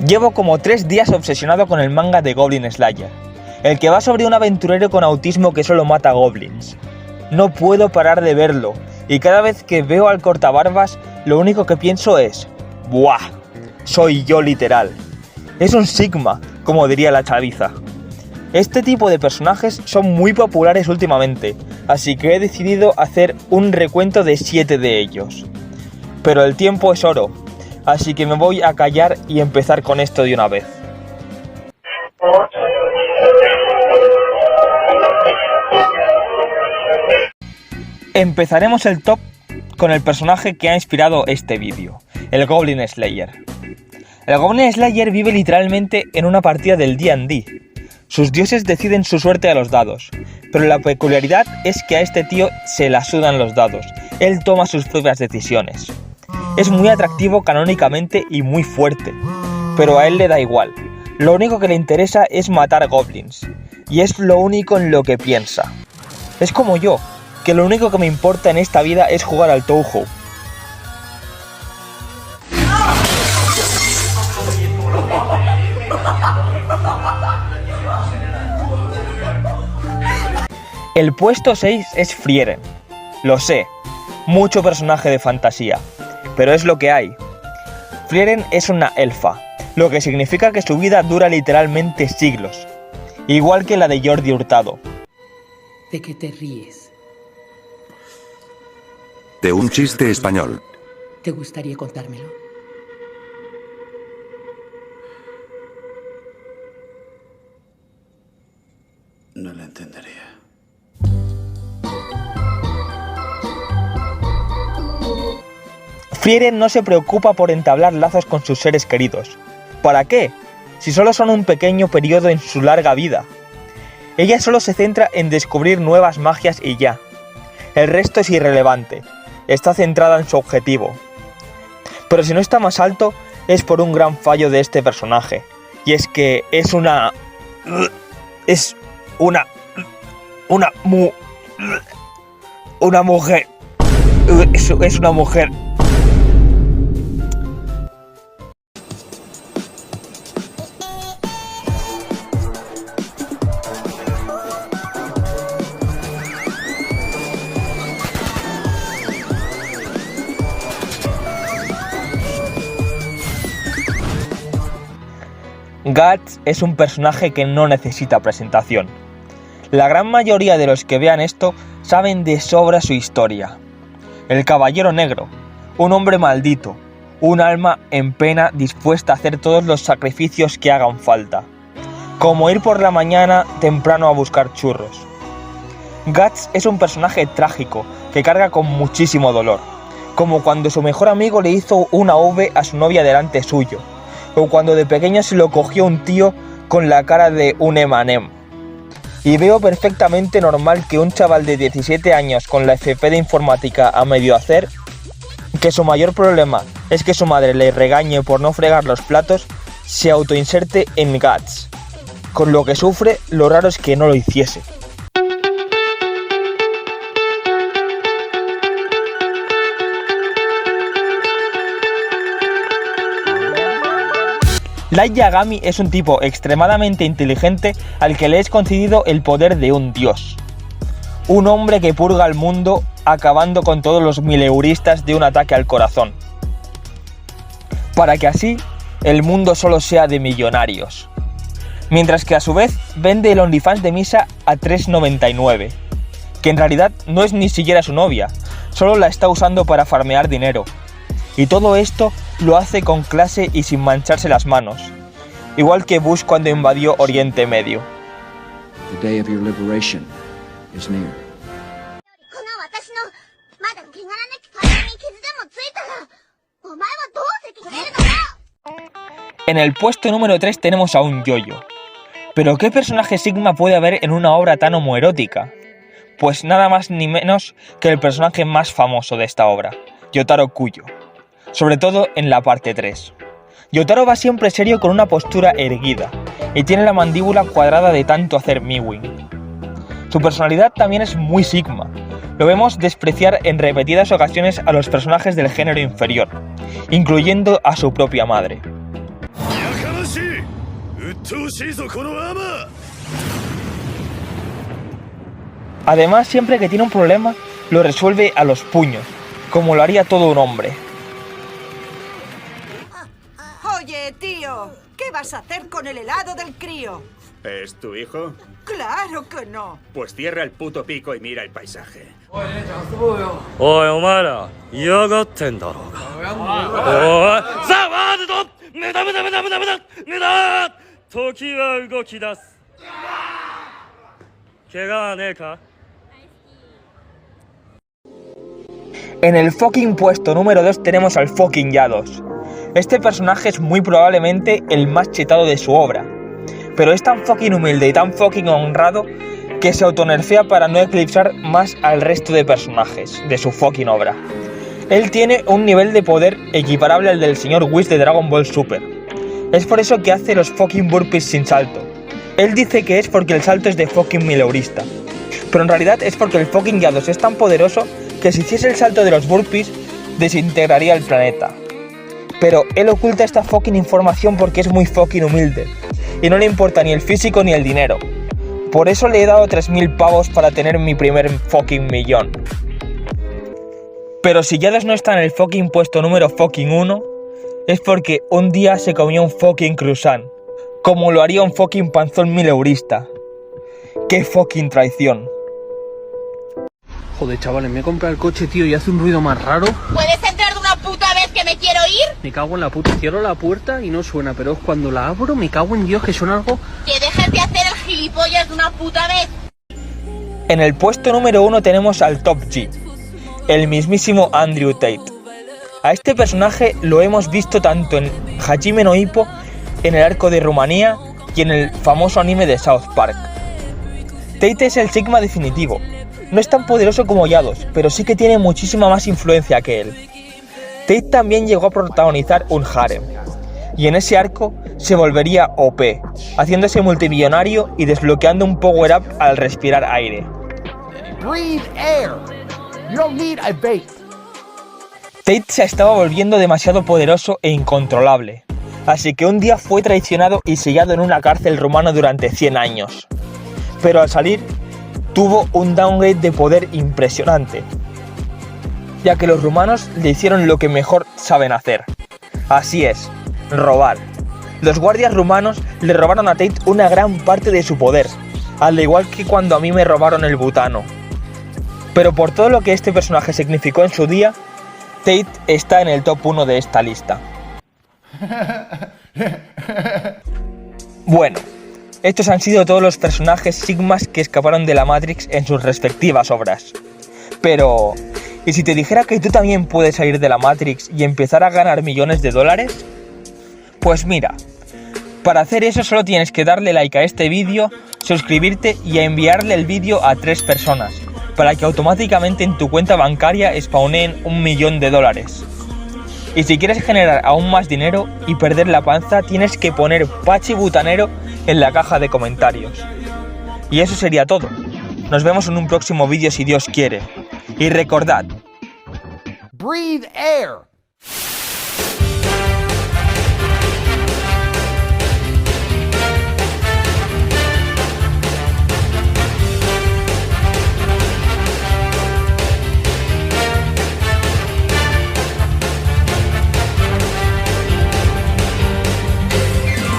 Llevo como 3 días obsesionado con el manga de Goblin Slayer, el que va sobre un aventurero con autismo que solo mata goblins. No puedo parar de verlo, y cada vez que veo al cortabarbas, lo único que pienso es ¡buah! Soy yo literal. Es un Sigma, como diría la chaviza. Este tipo de personajes son muy populares últimamente, así que he decidido hacer un recuento de 7 de ellos. Pero el tiempo es oro, así que me voy a callar y empezar con esto de una vez. Empezaremos el top con el personaje que ha inspirado este vídeo, el Goblin Slayer. El Goblin Slayer vive literalmente en una partida del D&D. Sus dioses deciden su suerte a los dados, pero la peculiaridad es que a este tío se la sudan los dados, él toma sus propias decisiones. Es muy atractivo canónicamente y muy fuerte, pero a él le da igual. Lo único que le interesa es matar goblins, y es lo único en lo que piensa. Es como yo, que lo único que me importa en esta vida es jugar al Touhou. El puesto 6 es Frieren. Lo sé, mucho personaje de fantasía, pero es lo que hay. Frieren es una elfa, lo que significa que su vida dura literalmente siglos, igual que la de Jordi Hurtado. ¿De qué te ríes? De un chiste español. ¿Te gustaría contármelo? No lo entendería. Frieren no se preocupa por entablar lazos con sus seres queridos. ¿Para qué? Si solo son un pequeño periodo en su larga vida. Ella solo se centra en descubrir nuevas magias y ya. El resto es irrelevante. Está centrada en su objetivo. Pero si no está más alto, es por un gran fallo de este personaje. Y es que es una mujer. Es una mujer. Guts es un personaje que no necesita presentación. La gran mayoría de los que vean esto saben de sobra su historia. El Caballero Negro, un hombre maldito, un alma en pena dispuesta a hacer todos los sacrificios que hagan falta, como ir por la mañana temprano a buscar churros. Guts es un personaje trágico que carga con muchísimo dolor, como cuando su mejor amigo le hizo una V a su novia delante suyo, o cuando de pequeño se lo cogió un tío con la cara de un M&M. Y veo perfectamente normal que un chaval de 17 años con la FP de informática a medio hacer, que su mayor problema es que su madre le regañe por no fregar los platos, se autoinserte en Guts. Con lo que sufre, lo raro es que no lo hiciese. Light Yagami es un tipo extremadamente inteligente al que le es concedido el poder de un dios. Un hombre que purga al mundo acabando con todos los mileuristas de un ataque al corazón. Para que así el mundo solo sea de millonarios. Mientras que a su vez vende el OnlyFans de Misa a 3,99. Que en realidad no es ni siquiera su novia, solo la está usando para farmear dinero. Y todo esto lo hace con clase y sin mancharse las manos, igual que Bush cuando invadió Oriente Medio. The day of your liberation is near. En el puesto número 3 tenemos a un Yoyo. ¿Pero qué personaje Sigma puede haber en una obra tan homoerótica? Pues nada más ni menos que el personaje más famoso de esta obra, Yotaro Kuyo. Sobre todo en la parte 3. Yotaro va siempre serio con una postura erguida, y tiene la mandíbula cuadrada de tanto hacer mewing. Su personalidad también es muy Sigma. Lo vemos despreciar en repetidas ocasiones a los personajes del género inferior, incluyendo a su propia madre. Además, siempre que tiene un problema, lo resuelve a los puños, como lo haría todo un hombre. Oye, tío, ¿qué vas a hacer con el helado del crío? ¿Es tu hijo? ¡Claro que no! Pues cierra el puto pico y mira el paisaje. おいお前ら嫌がってんだろうがおいさあワールド無駄無駄無駄無駄無駄無駄時は動き出す怪我はねえか En el fucking puesto número 2 tenemos al fucking Yados. Este personaje es muy probablemente el más chetado de su obra, pero es tan fucking humilde y tan fucking honrado que se autonerfea para no eclipsar más al resto de personajes de su fucking obra. Él tiene un nivel de poder equiparable al del señor Whis de Dragon Ball Super. Es por eso que hace los fucking burpees sin salto. Él dice que es porque el salto es de fucking mileurista, pero en realidad es porque el fucking Yados es tan poderoso que si hiciese el salto de los burpees desintegraría el planeta. Pero él oculta esta fucking información porque es muy fucking humilde y no le importa ni el físico ni el dinero. Por eso le he dado 3000 pavos para tener mi primer fucking millón. Pero si Yados no está en el fucking puesto número fucking 1, es porque un día se comió un fucking croissant, como lo haría un fucking panzón mileurista. ¡Qué fucking traición! Joder, chavales, me he comprado el coche, tío, y hace un ruido más raro. ¿Puedes entrar de una puta vez que me quiero ir? Me cago en la puta. Cierro la puerta y no suena, pero cuando la abro me cago en Dios que suena algo. Que dejes de hacer el gilipollas de una puta vez. En el puesto número 1 tenemos al Top G, el mismísimo Andrew Tate. A este personaje lo hemos visto tanto en Hajime no Ippo, en el arco de Rumanía y en el famoso anime de South Park. Tate es el Sigma definitivo. No es tan poderoso como Yados, pero sí que tiene muchísima más influencia que él. Tate también llegó a protagonizar un harem, y en ese arco se volvería OP, haciéndose multimillonario y desbloqueando un power-up al respirar aire. Tate se estaba volviendo demasiado poderoso e incontrolable, así que un día fue traicionado y sellado en una cárcel rumana durante 100 años. Pero al salir, tuvo un downgrade de poder impresionante, ya que los rumanos le hicieron lo que mejor saben hacer. Así es, robar. Los guardias rumanos le robaron a Tate una gran parte de su poder, al igual que cuando a mí me robaron el butano. Pero por todo lo que este personaje significó en su día, Tate está en el top 1 de esta lista. Bueno, estos han sido todos los personajes Sigmas que escaparon de la Matrix en sus respectivas obras. Pero, ¿y si te dijera que tú también puedes salir de la Matrix y empezar a ganar millones de dólares? Pues mira, para hacer eso solo tienes que darle like a este vídeo, suscribirte y enviarle el vídeo a 3 personas, para que automáticamente en tu cuenta bancaria spawneen $1.000.000. Y si quieres generar aún más dinero y perder la panza, tienes que poner Pachi Butanero en la caja de comentarios. Y eso sería todo. Nos vemos en un próximo vídeo si Dios quiere. Y recordad: Breathe air.